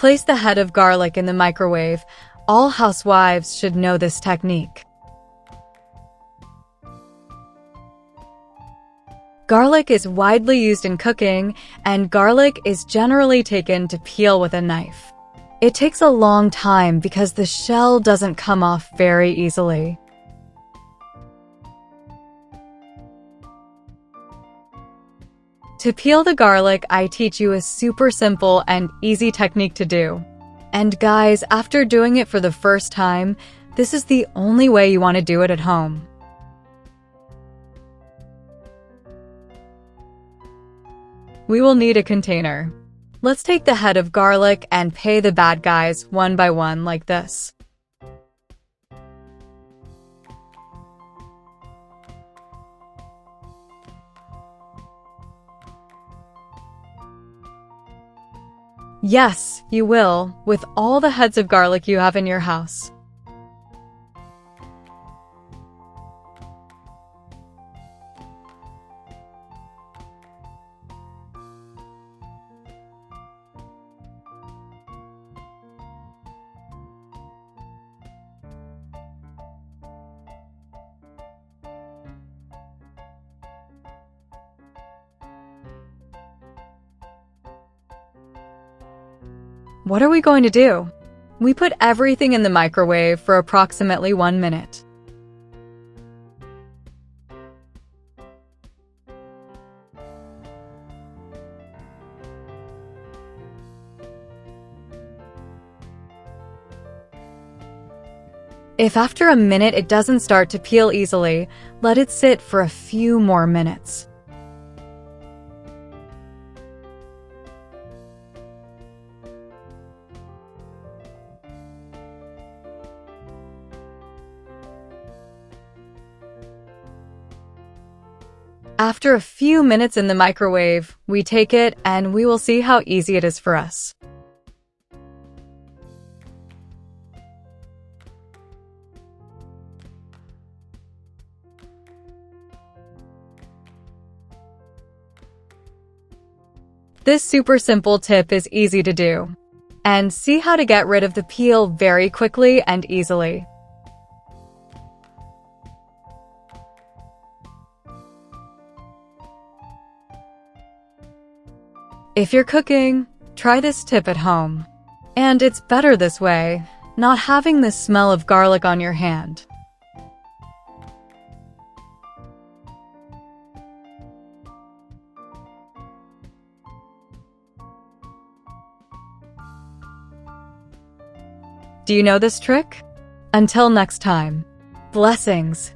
Place the head of garlic in the microwave. All housewives should know this technique. Garlic is widely used in cooking, and garlic is generally taken to peel with a knife. It takes a long time because the shell doesn't come off very easily. To peel the garlic, I teach you a super simple and easy technique to do. And guys, after doing it for the first time, this is the only way you want to do it at home. We will need a container. Let's take the head of garlic and peel the bad guys one by one like this. Yes, you will, with all the heads of garlic you have in your house. What are we going to do? We put everything in the microwave for approximately 1 minute. If after a minute it doesn't start to peel easily, let it sit for a few more minutes. After a few minutes in the microwave, we take it and we will see how easy it is for us. This super simple tip is easy to do. And see how to get rid of the peel very quickly and easily. If you're cooking, try this tip at home. And it's better this way, not having the smell of garlic on your hand. Do you know this trick? Until next time, blessings.